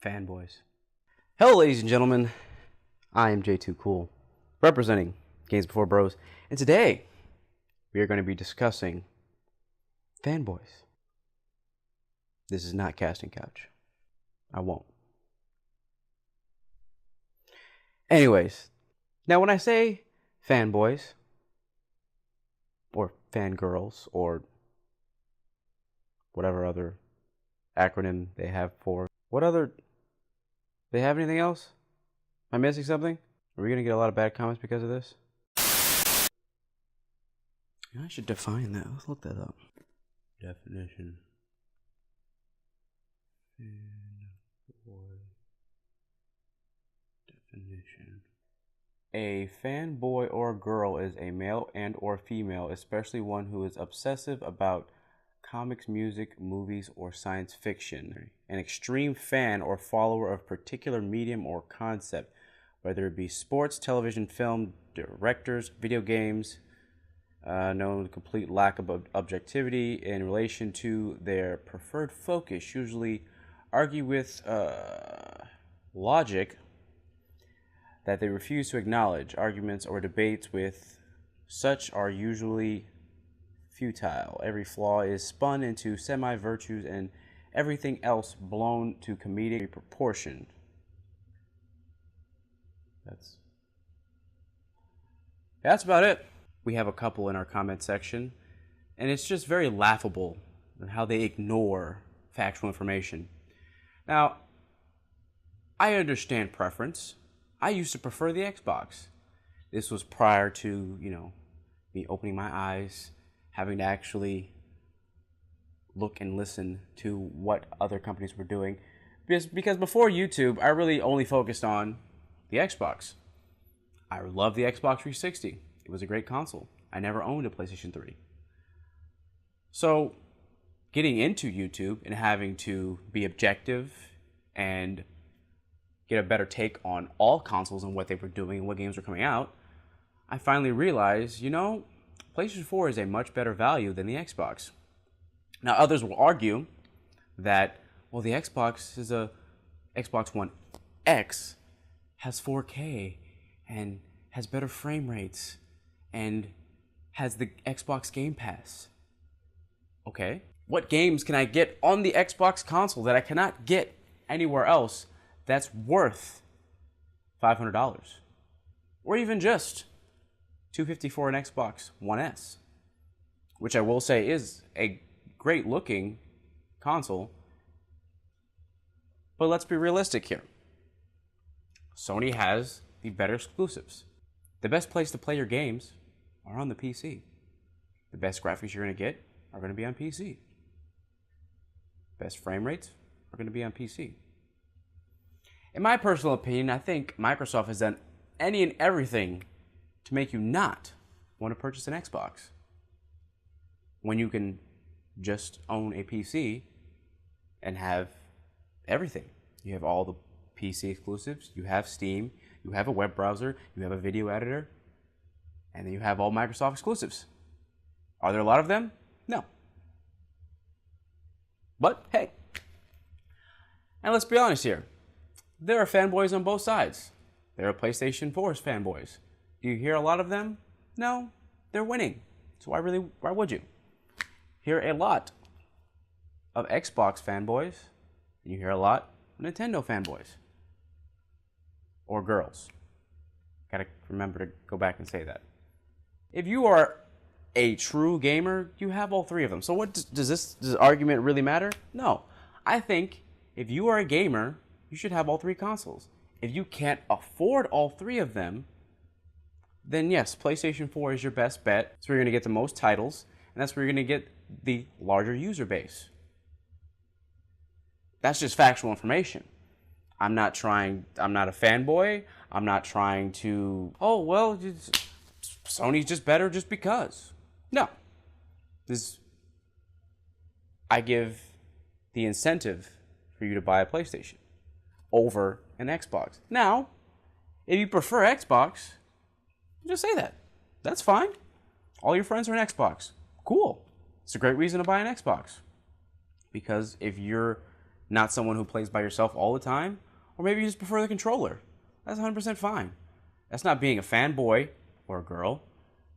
Fanboys. Hello, ladies and gentlemen. I am J2Cool, representing GamesB4Bros, and today we are going to be discussing fanboys. This is not Casting Couch. I won't. Anyways, now when I say fanboys, or fangirls, or whatever other acronym they have for, they have anything else? Am I missing something? Are we going to get a lot of bad comments because of this? I should define that. Let's look that up. Definition. Fanboy. Definition. A fanboy or girl is a male and or female, especially one who is obsessive about comics, music, movies, or science fiction. An extreme fan or follower of particular medium or concept, whether it be sports, television, film, directors, video games, known complete lack of objectivity in relation to their preferred focus, usually argue with logic that they refuse to acknowledge. Arguments or debates with such are usually futile. Every flaw is spun into semi-virtues and everything else blown to comedic proportion. That's about it. We have a couple in our comment section, and it's just very laughable how they ignore factual information. Now, I understand preference. I used to prefer the Xbox. This was prior to, me opening my eyes, having to actually look and listen to what other companies were doing. Because before YouTube, I really only focused on the Xbox. I loved the Xbox 360. It was a great console. I never owned a PlayStation 3. So, getting into YouTube and having to be objective and get a better take on all consoles and what they were doing and what games were coming out, I finally realized, PlayStation 4 is a much better value than the Xbox. Now, others will argue that, the Xbox is a Xbox One X, has 4K, and has better frame rates, and has the Xbox Game Pass. Okay. What games can I get on the Xbox console that I cannot get anywhere else that's worth $500? Or even just $250 for an Xbox One S, which I will say is a great looking console. But let's be realistic here. Sony has the better exclusives. The best place to play your games are on the PC. The best graphics you're going to get are going to be on PC. Best frame rates are going to be on PC. In my personal opinion, I think Microsoft has done any and everything to make you not want to purchase an Xbox when you can just own a PC and have everything. You have all the PC exclusives, you have Steam, you have a web browser, you have a video editor, and then you have all Microsoft exclusives. Are there a lot of them? No. But hey, and let's be honest here, there are fanboys on both sides. There are PlayStation 4's fanboys. Do you hear a lot of them? No, they're winning. So why would you? Hear a lot of Xbox fanboys, and you hear a lot of Nintendo fanboys. Or girls. Gotta remember to go back and say that. If you are a true gamer, you have all three of them. So what does this argument really matter? No. I think if you are a gamer, you should have all three consoles. If you can't afford all three of them, then yes, PlayStation 4 is your best bet. That's where you're going to get the most titles, and that's where you're going to get the larger user base. That's just factual information. I'm not a fanboy. I'm not trying to, Sony's just better just because. No. I give the incentive for you to buy a PlayStation over an Xbox. Now, if you prefer Xbox, just say that. That's fine. All your friends are an Xbox. Cool. It's a great reason to buy an Xbox. Because if you're not someone who plays by yourself all the time, or maybe you just prefer the controller. That's 100% fine. That's not being a fanboy or a girl.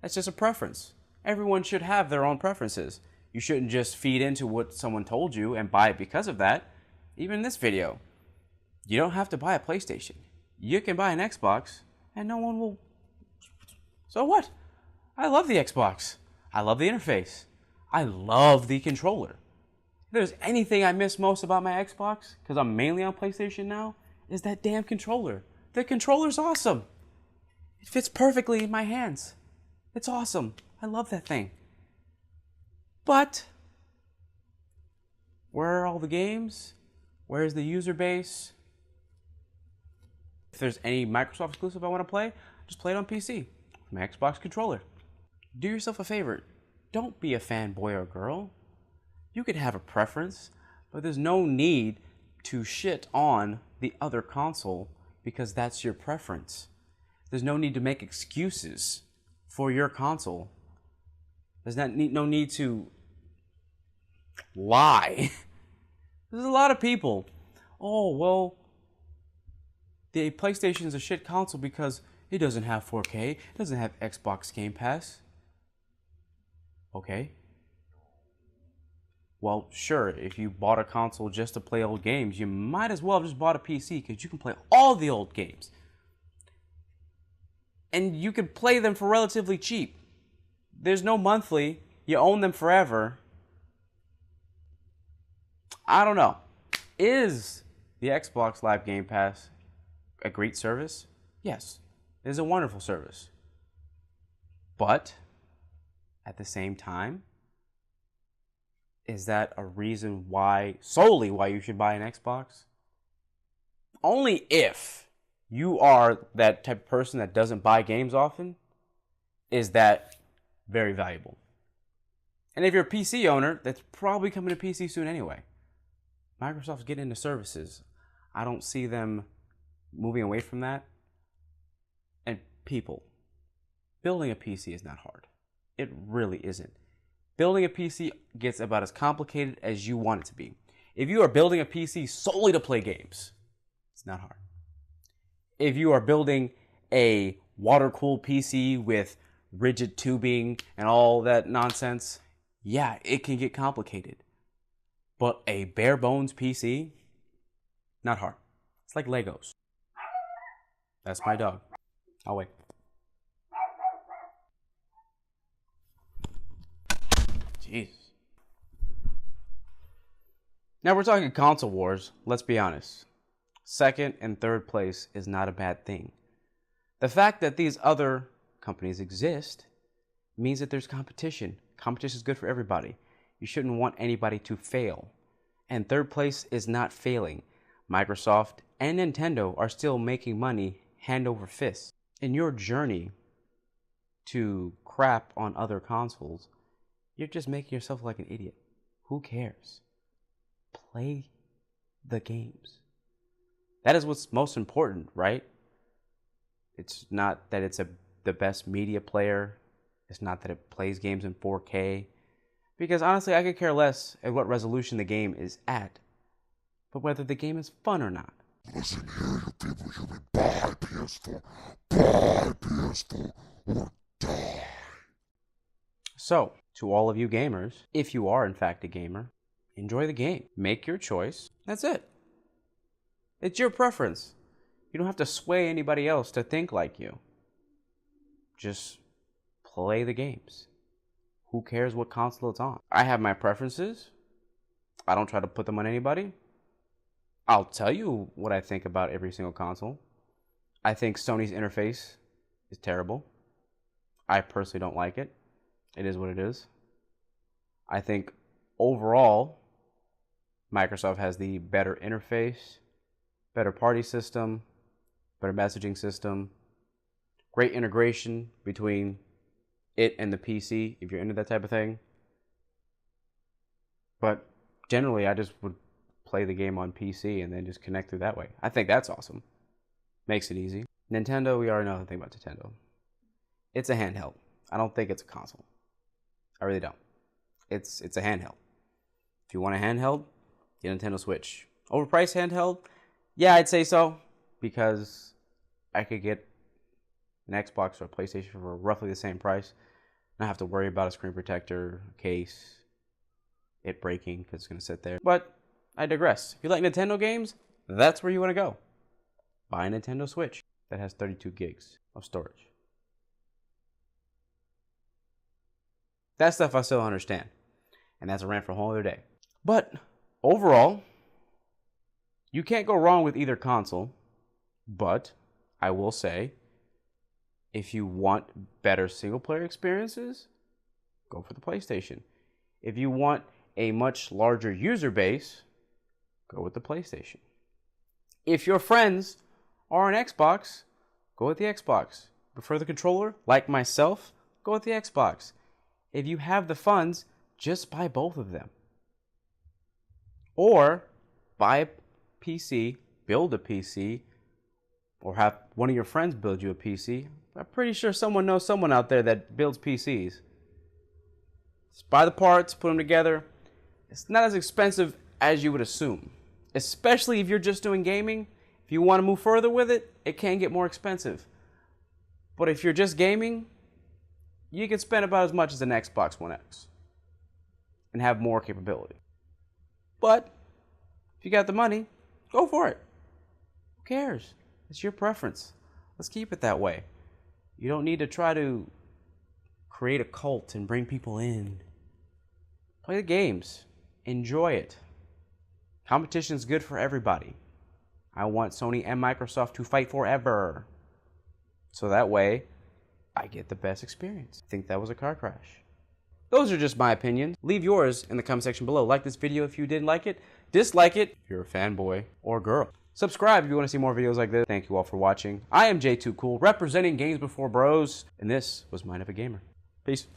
That's just a preference. Everyone should have their own preferences. You shouldn't just feed into what someone told you and buy it because of that. Even in this video, you don't have to buy a PlayStation. You can buy an Xbox and no one will. So what? I love the Xbox. I love the interface. I love the controller. If there's anything I miss most about my Xbox, because I'm mainly on PlayStation now, is that damn controller. The controller's awesome. It fits perfectly in my hands. It's awesome. I love that thing. But where are all the games? Where's the user base? If there's any Microsoft exclusive I want to play, just play it on PC. My Xbox controller. Do yourself a favor. Don't be a fanboy or girl. You could have a preference, but there's no need to shit on the other console because that's your preference. There's no need to make excuses for your console. There's no need to lie. There's a lot of people. Oh, well, the PlayStation is a shit console because it doesn't have 4K. It doesn't have Xbox Game Pass. Okay. Well, sure, if you bought a console just to play old games, you might as well have just bought a PC because you can play all the old games. And you could play them for relatively cheap. There's no monthly. You own them forever. I don't know. Is the Xbox Live Game Pass a great service? Yes, it is a wonderful service. But at the same time, is that a reason solely why you should buy an Xbox? Only if you are that type of person that doesn't buy games often, is that very valuable. And if you're a PC owner, that's probably coming to PC soon anyway. Microsoft's getting into services. I don't see them moving away from that. And people, building a PC is not hard. It really isn't. Building a PC gets about as complicated as you want it to be. If you are building a PC solely to play games, it's not hard. If you are building a water-cooled PC with rigid tubing and all that nonsense, yeah, it can get complicated. But a bare bones PC, not hard. It's like Legos. That's my dog. I'll wait. Jeez. Now we're talking console wars. Let's be honest. Second and third place is not a bad thing. The fact that these other companies exist means that there's competition. Competition is good for everybody. You shouldn't want anybody to fail. And third place is not failing. Microsoft and Nintendo are still making money hand over fist. In your journey to crap on other consoles, you're just making yourself like an idiot. Who cares? Play the games. That is what's most important, right? It's not that it's the best media player. It's not that it plays games in 4K. Because honestly, I could care less at what resolution the game is at, but whether the game is fun or not. Listen here, you people human, buy PS4. Buy PS4 or die. So, to all of you gamers, if you are in fact a gamer, enjoy the game. Make your choice. That's it. It's your preference. You don't have to sway anybody else to think like you. Just play the games. Who cares what console it's on? I have my preferences. I don't try to put them on anybody. I'll tell you what I think about every single console. I think Sony's interface is terrible. I personally don't like it. It is what it is. I think overall, Microsoft has the better interface, better party system, better messaging system, great integration between it and the PC if you're into that type of thing. But generally, I just would play the game on PC and then just connect through that way. I think that's awesome. Makes it easy. Nintendo, we already know the thing about Nintendo. It's a handheld. I don't think it's a console. I really don't. It's a handheld. If you want a handheld, get a Nintendo Switch. Overpriced handheld? Yeah, I'd say so, because I could get an Xbox or a PlayStation for roughly the same price. Not have to worry about a screen protector, case, it breaking because it's going to sit there. But I digress. If you like Nintendo games, that's where you want to go. Buy a Nintendo Switch that has 32 gigs of storage. That stuff I still understand. And that's a rant for a whole other day. But overall, you can't go wrong with either console. But I will say, if you want better single-player experiences, go for the PlayStation. If you want a much larger user base, go with the PlayStation. If your friends are an Xbox, go with the Xbox. Prefer the controller, like myself, go with the Xbox. If you have the funds, just buy both of them. Or buy a PC, build a PC, or have one of your friends build you a PC. I'm pretty sure someone knows someone out there that builds PCs. Just buy the parts, put them together. It's not as expensive as you would assume. Especially if you're just doing gaming. If you want to move further with it, it can get more expensive. But if you're just gaming, you can spend about as much as an Xbox One X and have more capability. But if you got the money, go for it. Who cares? It's your preference. Let's keep it that way. You don't need to try to create a cult and bring people in. Play the games. Enjoy it. Competition is good for everybody. I want Sony and Microsoft to fight forever. So that way, I get the best experience. I think that was a car crash. Those are just my opinions. Leave yours in the comment section below. Like this video if you didn't like it. Dislike it if you're a fanboy or girl. Subscribe if you want to see more videos like this. Thank you all for watching. I am J2Cool, representing Games4Bros, and this was Mind of a Gamer. Peace.